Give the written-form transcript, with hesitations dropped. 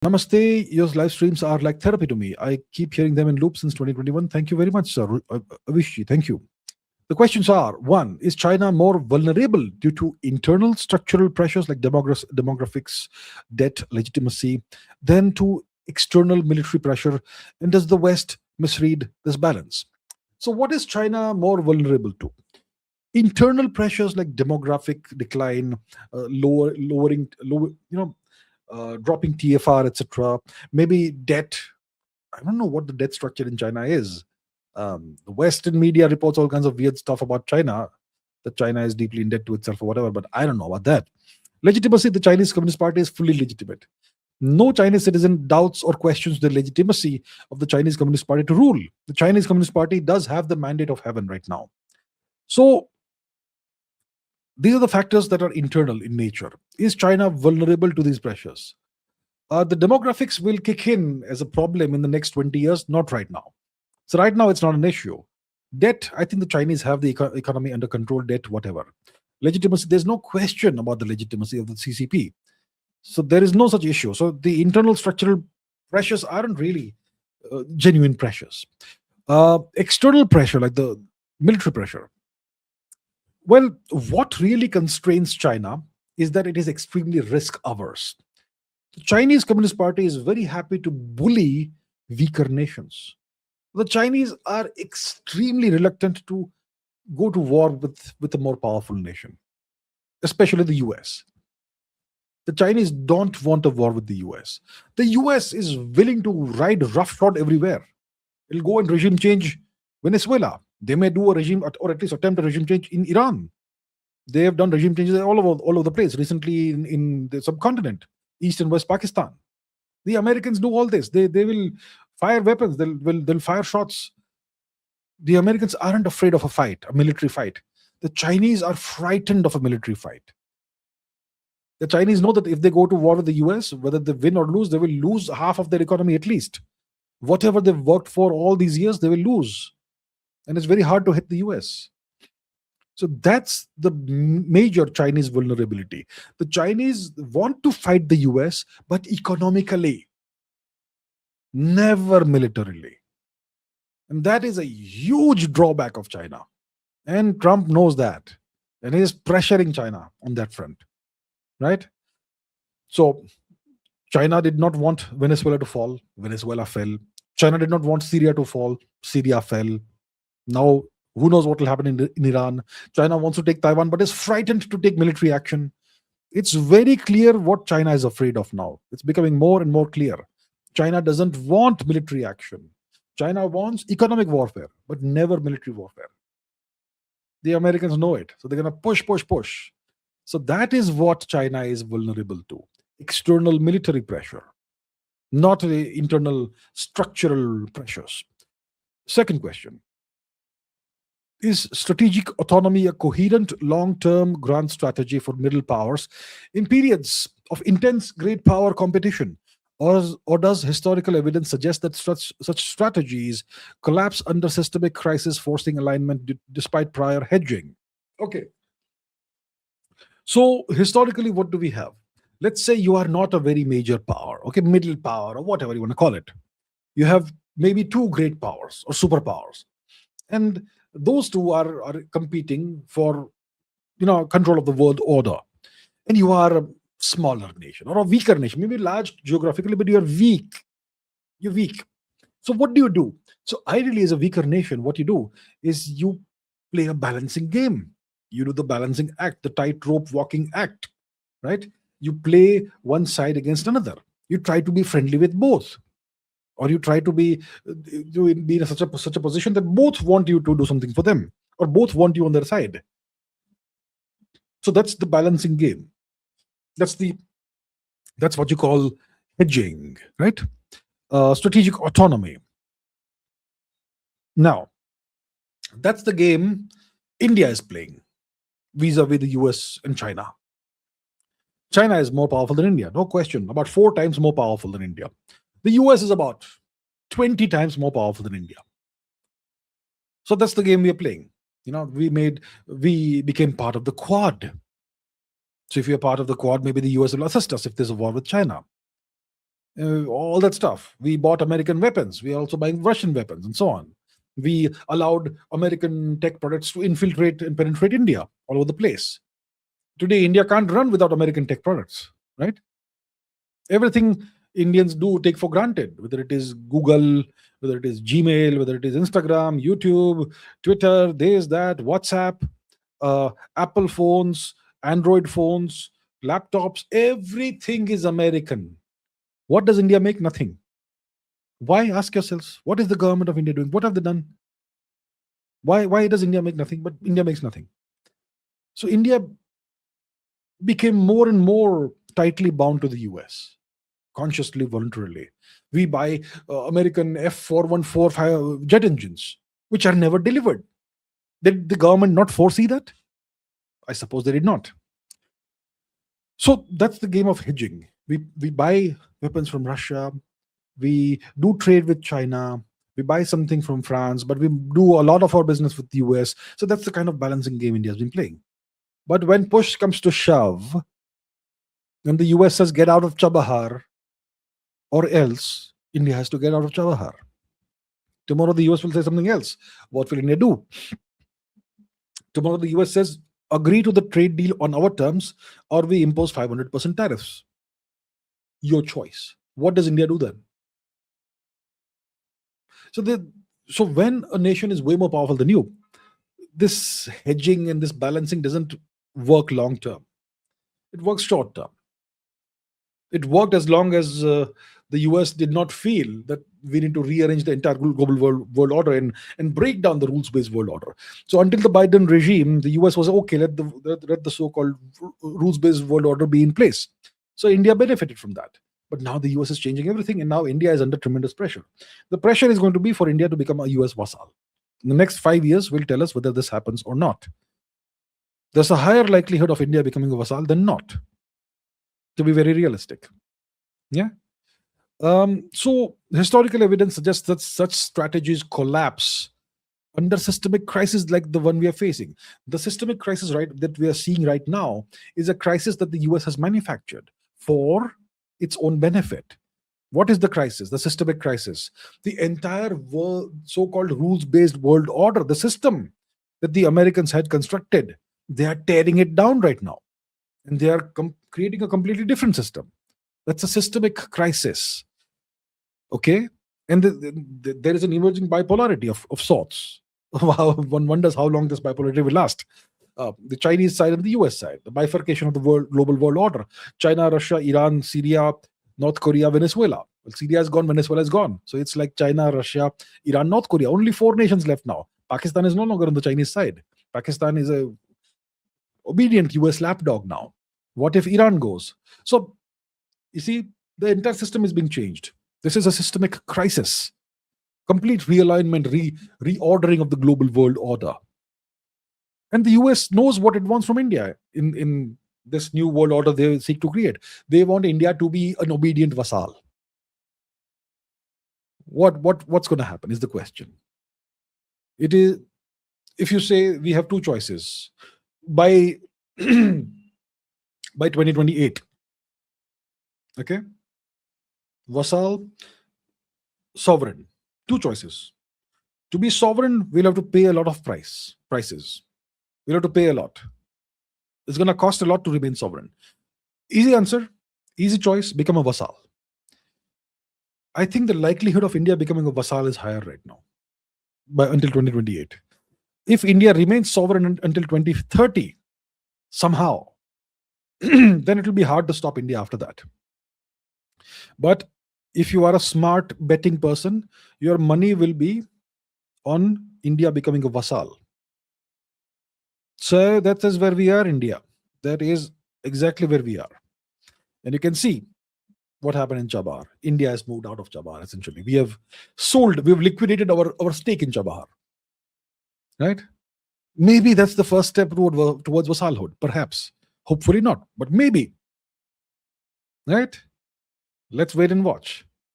Namaste. Your live streams are like therapy to me. I keep hearing them in loop since 2021. Thank you very much, sir. Avishji, thank you. The questions are: one, is China more vulnerable due to internal structural pressures like demographics, debt, legitimacy, than to external military pressure? And does the West misread this balance? So, what is China more vulnerable to? Internal pressures like demographic decline, dropping TFR, etc. Maybe debt. I don't know what the debt structure in China is. The Western media reports all kinds of weird stuff about China, that China is deeply in debt to itself or whatever, but I don't know about that. Legitimacy: the Chinese Communist Party is fully legitimate. No Chinese citizen doubts or questions the legitimacy of the Chinese Communist Party to rule. The Chinese Communist Party does have the mandate of heaven right now. So these are the factors that are internal in nature. Is China vulnerable to these pressures? The demographics will kick in as a problem in the next 20 years, not right now. So right now, it's not an issue. Debt, I think the Chinese have the economy under control, debt, whatever. Legitimacy, there's no question about the legitimacy of the CCP. So there is no such issue. So the internal structural pressures aren't really genuine pressures. External pressure, like the military pressure. Well, what really constrains China is that it is extremely risk averse. The Chinese Communist Party is very happy to bully weaker nations. The Chinese are extremely reluctant to go to war with a more powerful nation, especially the US. The Chinese don't want a war with the US. The US is willing to ride roughshod everywhere. It'll go and regime change Venezuela. They may do a regime, or at least attempt a regime change in Iran. They have done regime changes all over the place, recently in the subcontinent, East and West Pakistan. The Americans do all this. They will fire weapons. They'll fire shots. The Americans aren't afraid of a fight, a military fight. The Chinese are frightened of a military fight. The Chinese know that if they go to war with the US, whether they win or lose, they will lose half of their economy at least. Whatever they've worked for all these years, they will lose. And it's very hard to hit the US. So that's the major Chinese vulnerability. The Chinese want to fight the US, but economically, never militarily. And that is a huge drawback of China. And Trump knows that. And he is pressuring China on that front. Right? So China did not want Venezuela to fall. Venezuela fell. China did not want Syria to fall. Syria fell. Now, who knows what will happen in Iran? China wants to take Taiwan, but is frightened to take military action. It's very clear what China is afraid of now. It's becoming more and more clear. China doesn't want military action. China wants economic warfare, but never military warfare. The Americans know it. So they're going to push. So that is what China is vulnerable to. External military pressure, not the internal structural pressures. Second question. Is strategic autonomy a coherent long-term grand strategy for middle powers in periods of intense great power competition? Or does historical evidence suggest that such strategies collapse under systemic crisis, forcing alignment despite prior hedging? Okay. So historically, what do we have? Let's say you are not a very major power, okay, middle power, or whatever you want to call it. You have maybe two great powers or superpowers. And those two are competing for control of the world order, and you are a smaller nation or a weaker nation, maybe large geographically, but you're weak. So what do? So ideally, as a weaker nation, what you do is you play a balancing game. You do the balancing act, the tightrope walking act, right? You play one side against another. You try to be friendly with both, or you try to be in such a position that both want you to do something for them, or both want you on their side. So that's the balancing game. That's what you call hedging, right? Strategic autonomy. Now, that's the game India is playing vis-a-vis the US and China. China is more powerful than India, no question. About 4 times more powerful than India. The US is about 20 times more powerful than India. So that's the game we are playing. We became part of the Quad. So if you're part of the Quad, maybe the US will assist us if there's a war with China. all that stuff. We bought American weapons. We are also buying Russian weapons and so on. We allowed American tech products to infiltrate and penetrate India all over the place. Today, India can't run without American tech products, right? Everything Indians do take for granted, whether it is Google, whether it is Gmail, whether it is Instagram, YouTube, Twitter, this, that, WhatsApp, Apple phones, Android phones, laptops, everything is American. What does India make? Nothing. Why? Ask yourselves. What is the government of India doing? What have they done? Why does India make nothing? But India makes nothing. So India became more and more tightly bound to the US, consciously, voluntarily. We buy American F414 jet engines, which are never delivered. Did the government not foresee that? I suppose they did not. So that's the game of hedging. We buy weapons from Russia. We do trade with China. We buy something from France, but we do a lot of our business with the US. So that's the kind of balancing game India has been playing. But when push comes to shove, when the US says get out of Chabahar, or else India has to get out of Chabahar. Tomorrow the US will say something else. What will India do? Tomorrow the US says agree to the trade deal on our terms, or we impose 500% tariffs. Your choice. What does India do then? So when a nation is way more powerful than you, this hedging and this balancing doesn't work long term. It works short term. It worked as long as the US did not feel that we need to rearrange the entire global world order and break down the rules-based world order. So until the Biden regime, the US was okay, let the so-called rules-based world order be in place. So India benefited from that. But now the US is changing everything, and now India is under tremendous pressure. The pressure is going to be for India to become a US vassal. In the next 5 years will tell us whether this happens or not. There's a higher likelihood of India becoming a vassal than not, to be very realistic. Yeah. So historical evidence suggests that such strategies collapse under systemic crisis like the one we are facing. The systemic crisis that we are seeing right now is a crisis that the US has manufactured for its own benefit. What is the crisis? The systemic crisis. The entire world, so-called rules-based world order, the system that the Americans had constructed, they are tearing it down right now. And they are creating a completely different system. That's a systemic crisis. Okay? And there is an emerging bipolarity of sorts. One wonders how long this bipolarity will last. The Chinese side and the US side, the bifurcation of the global world order. China, Russia, Iran, Syria, North Korea, Venezuela. Well, Syria is gone, Venezuela is gone. So it's like China, Russia, Iran, North Korea. Only 4 nations left now. Pakistan is no longer on the Chinese side. Pakistan is a obedient US lapdog now. What if Iran goes? So, you see, the entire system is being changed. This is a systemic crisis. Complete realignment, reordering of the global world order. And the US knows what it wants from India in this new world order they seek to create. They want India to be an obedient vassal. What's going to happen is the question. It is, if you say we have 2 choices by 2028, okay, vassal, sovereign, 2 choices. To be sovereign, we'll have to pay a lot of prices. We'll have to pay a lot. It's going to cost a lot to remain sovereign. Easy answer, easy choice, become a vassal. I think the likelihood of India becoming a vassal is higher right now, until 2028. If India remains sovereign until 2030, somehow, then it will be hard to stop India after that. But if you are a smart betting person, your money will be on India becoming a vassal. So that is where we are, India. That is exactly where we are. And you can see what happened in Chabahar. India has moved out of Chabahar, essentially. We have liquidated our stake in Chabahar. Right? Maybe that's the first step towards vassalhood. Perhaps. Hopefully not. But maybe. Right? Let's wait and watch.